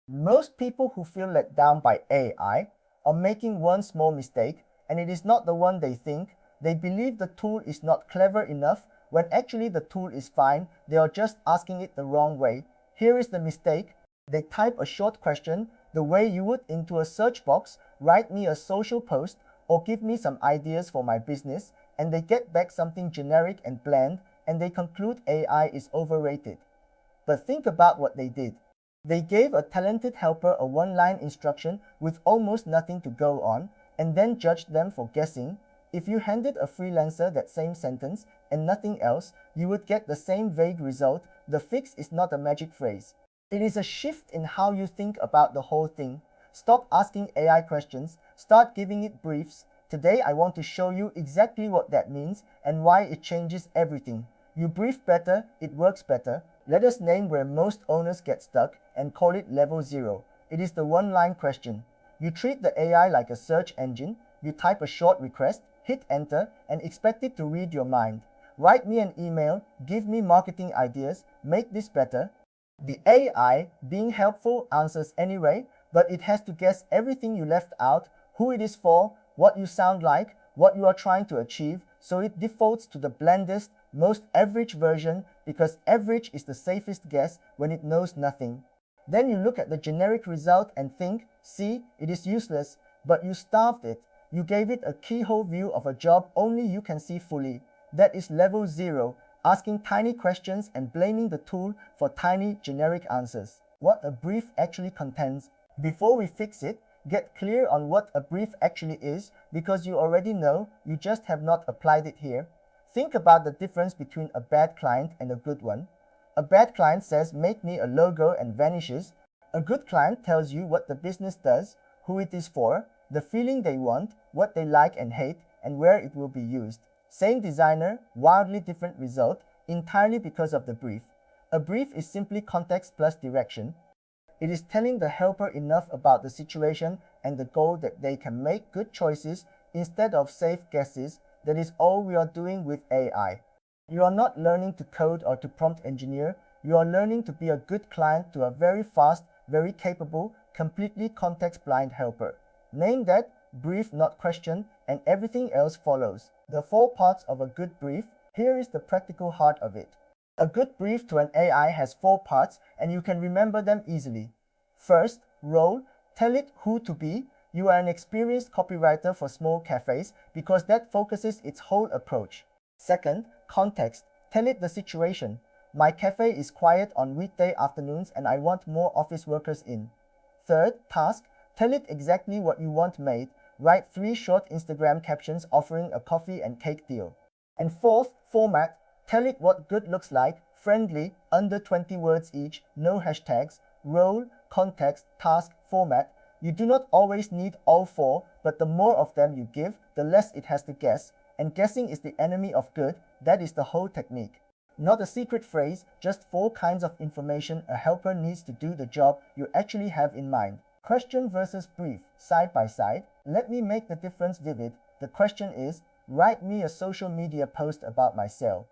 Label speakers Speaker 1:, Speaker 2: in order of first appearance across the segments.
Speaker 1: Most people who feel let down by AI are making one small mistake, and it is not the one they think. They believe the tool is not clever enough when actually the tool is fine. They are just asking it the wrong way. Here is the mistake. They type a short question the way you would into a search box, write me a social post, or give me some ideas for my business, and they get back something generic and bland, and they conclude AI is overrated. But think about what they did. They gave a talented helper a one-line instruction with almost nothing to go on, and then judged them for guessing. If you handed a freelancer that same sentence and nothing else, you would get the same vague result. The fix is not a magic phrase. It is a shift in how you think about the whole thing. Stop asking AI questions, start giving it briefs. Today I want to show you exactly what that means and why it changes everything. You brief better, it works better. Let us name where most owners get stuck and call it level 0. It is the one-line question. You treat the AI like a search engine. You type a short request, hit enter, and expect it to read your mind. Write me an email, give me marketing ideas, make this better. The AI, being helpful, answers anyway, but it has to guess everything you left out, who it is for, what you sound like, what you are trying to achieve, so it defaults to the blandest, most average version because average is the safest guess when it knows nothing. Then you look at the generic result and think, see, it is useless, but you starved it. You gave it a keyhole view of a job only you can see fully. That is level 0, asking tiny questions and blaming the tool for tiny generic answers. What a brief actually contains. Before we fix it, get clear on what a brief actually is because you already know, you just have not applied it here. Think about the difference between a bad client and a good one. A bad client says, make me a logo and vanishes. A good client tells you what the business does, who it is for, the feeling they want, what they like and hate, and where it will be used. Same designer, wildly different result, entirely because of the brief. A brief is simply context plus direction. It is telling the helper enough about the situation and the goal that they can make good choices instead of safe guesses. That is all we are doing with AI. You are not learning to code or to prompt engineer. You are learning to be a good client to a very fast, very capable, completely context-blind helper. Name that, brief not question, and everything else follows. The 4 parts of a good brief. Here is the practical heart of it. A good brief to an AI has 4 parts and you can remember them easily. First, role. Tell it who to be. You are an experienced copywriter for small cafes because that focuses its whole approach. Second, context. Tell it the situation. My cafe is quiet on weekday afternoons and I want more office workers in. Third, task. Tell it exactly what you want made. Write 3 short Instagram captions offering a coffee and cake deal. And fourth, format. Tell it what good looks like, friendly, under 20 words each, no hashtags, role, context, task, format. You do not always need all 4, but the more of them you give, the less it has to guess, and guessing is the enemy of good. That is the whole technique. Not a secret phrase, just 4 kinds of information a helper needs to do the job you actually have in mind. Question versus brief, side by side. Let me make the difference vivid. The question is, write me a social media post about my sale.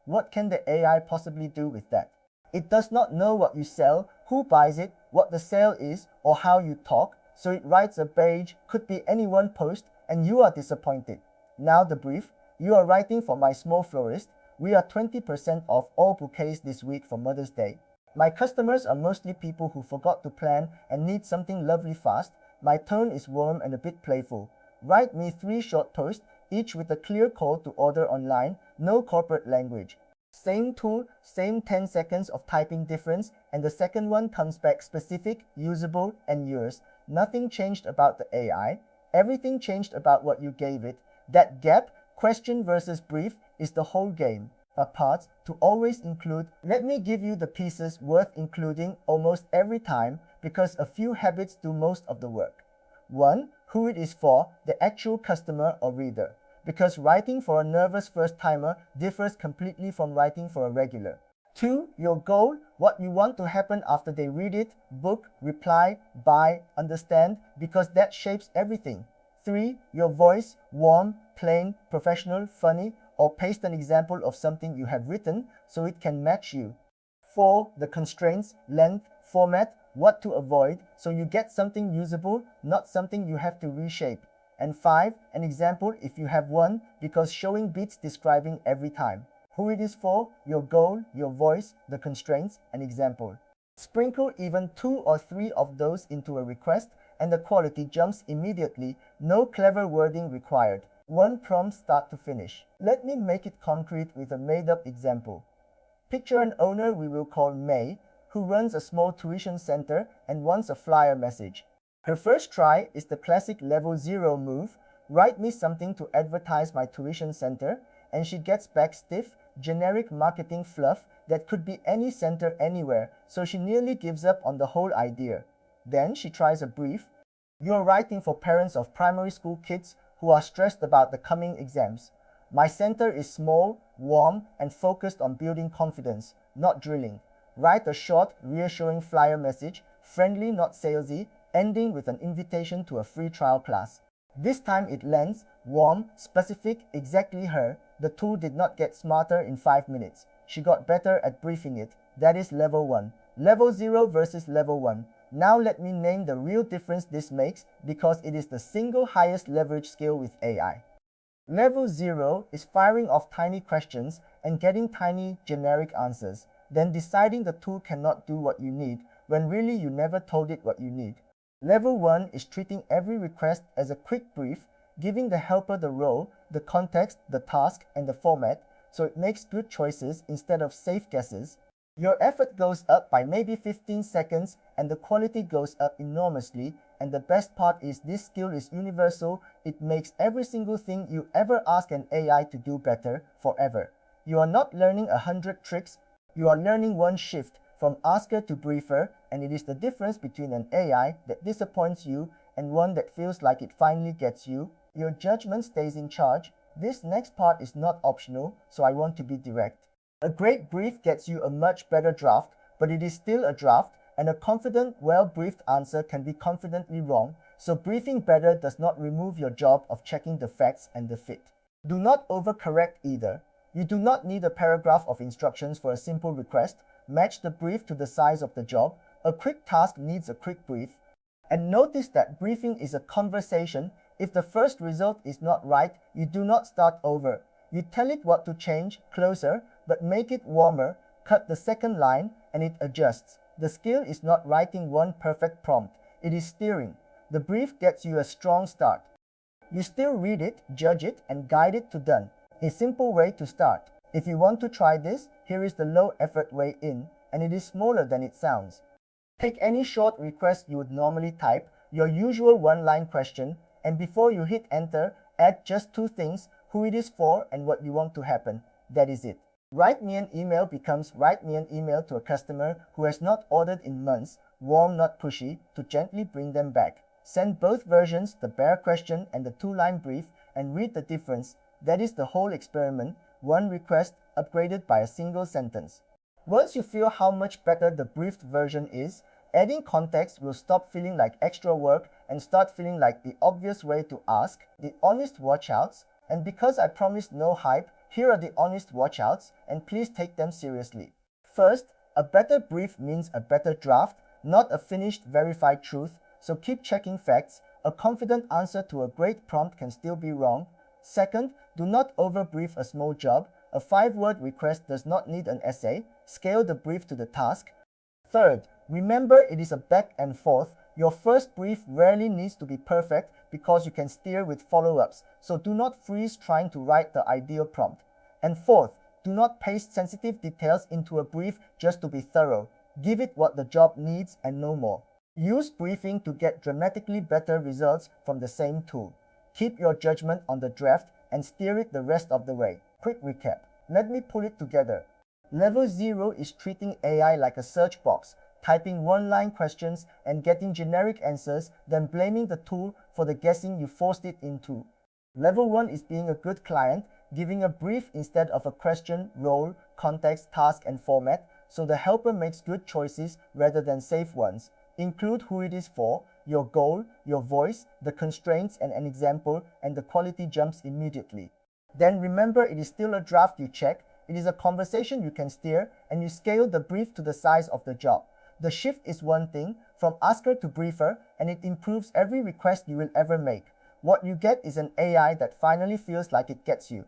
Speaker 1: What can the AI possibly do with that? It does not know what you sell, who buys it, what the sale is, or how you talk, so it writes a beige, could be anyone post, and you are disappointed. Now the brief. You are writing for my small florist. We are 20% off all bouquets this week for Mother's Day. My customers are mostly people who forgot to plan and need something lovely fast. My tone is warm and a bit playful. Write me 3 short posts, each with a clear call to order online, no corporate language. Same tool, same 10 seconds of typing difference, and the second one comes back specific, usable, and yours. Nothing changed about the AI. Everything changed about what you gave it. That gap, question versus brief, is the whole game. Parts to always include. Let me give you the pieces worth including almost every time because a few habits do most of the work. 1. Who it is for, the actual customer or reader. Because writing for a nervous first-timer differs completely from writing for a regular. 2. Your goal, what you want to happen after they read it, book, reply, buy, understand, because that shapes everything. 3. Your voice, warm, plain, professional, funny, or paste an example of something you have written so it can match you. 4. The constraints, length, format, what to avoid, so you get something usable, not something you have to reshape. And 5, an example if you have one, because showing beats describing every time. Who it is for, your goal, your voice, the constraints, an example. Sprinkle even 2 or 3 of those into a request and the quality jumps immediately, no clever wording required. One prompt start to finish. Let me make it concrete with a made-up example. Picture an owner we will call May, who runs a small tuition center and wants a flyer message. Her first try is the classic level 0 move, write me something to advertise my tuition center, and she gets back stiff, generic marketing fluff that could be any center anywhere, so she nearly gives up on the whole idea. Then she tries a brief. You're writing for parents of primary school kids who are stressed about the coming exams. My center is small, warm, and focused on building confidence, not drilling. Write a short, reassuring flyer message, friendly, not salesy, ending with an invitation to a free trial class. This time it lands, warm, specific, exactly her. The tool did not get smarter in 5 minutes. She got better at briefing it. That is level 1. Level 0 versus level 1. Now let me name the real difference this makes because it is the single highest leverage skill with AI. Level 0 is firing off tiny questions and getting tiny generic answers, then deciding the tool cannot do what you need when really you never told it what you need. Level 1 is treating every request as a quick brief, giving the helper the role, the context, the task, and the format, so it makes good choices instead of safe guesses. Your effort goes up by maybe 15 seconds and the quality goes up enormously, and the best part is this skill is universal. It makes every single thing you ever ask an AI to do better forever. You are not learning 100 tricks, you are learning one shift from asker to briefer, and it is the difference between an AI that disappoints you and one that feels like it finally gets you. Your judgment stays in charge. This next part is not optional, so I want to be direct. A great brief gets you a much better draft, but it is still a draft, and a confident, well-briefed answer can be confidently wrong, so briefing better does not remove your job of checking the facts and the fit. Do not overcorrect either. You do not need a paragraph of instructions for a simple request. Match the brief to the size of the job. A quick task needs a quick brief. And notice that briefing is a conversation. If the first result is not right, you do not start over. You tell it what to change, closer, but make it warmer, cut the second line, and it adjusts. The skill is not writing one perfect prompt, it is steering. The brief gets you a strong start. You still read it, judge it, and guide it to done. A simple way to start. If you want to try this, here is the low effort way in, and it is smaller than it sounds. Take any short request you would normally type, your usual one-line question, and before you hit enter, add just 2 things, who it is for and what you want to happen. That is it. Write me an email becomes write me an email to a customer who has not ordered in months, warm not pushy, to gently bring them back. Send both versions, the bare question and the 2-line brief, and read the difference. That is the whole experiment, one request upgraded by a single sentence. Once you feel how much better the briefed version is, adding context will stop feeling like extra work and start feeling like the obvious way to ask, the honest watchouts. And because I promised no hype, here are the honest watchouts, and please take them seriously. First, a better brief means a better draft, not a finished verified truth, so keep checking facts. A confident answer to a great prompt can still be wrong. Second, do not overbrief a small job. A 5-word request does not need an essay. Scale the brief to the task. Third, remember it is a back and forth. Your first brief rarely needs to be perfect because you can steer with follow-ups, so do not freeze trying to write the ideal prompt. And fourth, do not paste sensitive details into a brief just to be thorough. Give it what the job needs and no more. Use briefing to get dramatically better results from the same tool. Keep your judgment on the draft and steer it the rest of the way. Quick recap. Let me pull it together. Level 0 is treating AI like a search box, typing one-line questions and getting generic answers, then blaming the tool for the guessing you forced it into. Level 1 is being a good client, giving a brief instead of a question, role, context, task, and format, so the helper makes good choices rather than safe ones. Include who it is for, your goal, your voice, the constraints and an example, and the quality jumps immediately. Then remember it is still a draft you check, it is a conversation you can steer, and you scale the brief to the size of the job. The shift is one thing, from asker to briefer, and it improves every request you will ever make. What you get is an AI that finally feels like it gets you.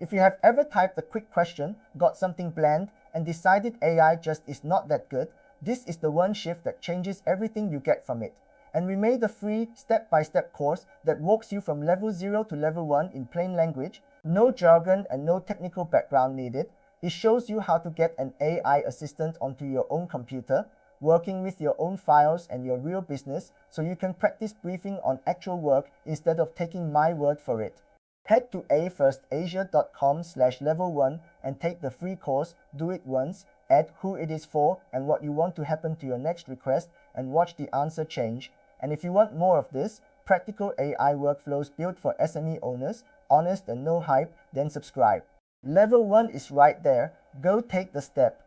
Speaker 1: If you have ever typed a quick question, got something bland, and decided AI just is not that good, this is the one shift that changes everything you get from it. And we made a free step-by-step course that walks you from level 0 to level 1 in plain language, no jargon and no technical background needed. It shows you how to get an AI assistant onto your own computer, working with your own files and your real business, so you can practice briefing on actual work instead of taking my word for it. Head to afirstasia.com/level1 and take the free course, do it once, add who it is for and what you want to happen to your next request, and watch the answer change. And if you want more of this, practical AI workflows built for SME owners, honest and no hype, then subscribe. Level 1 is right there. Go take the step.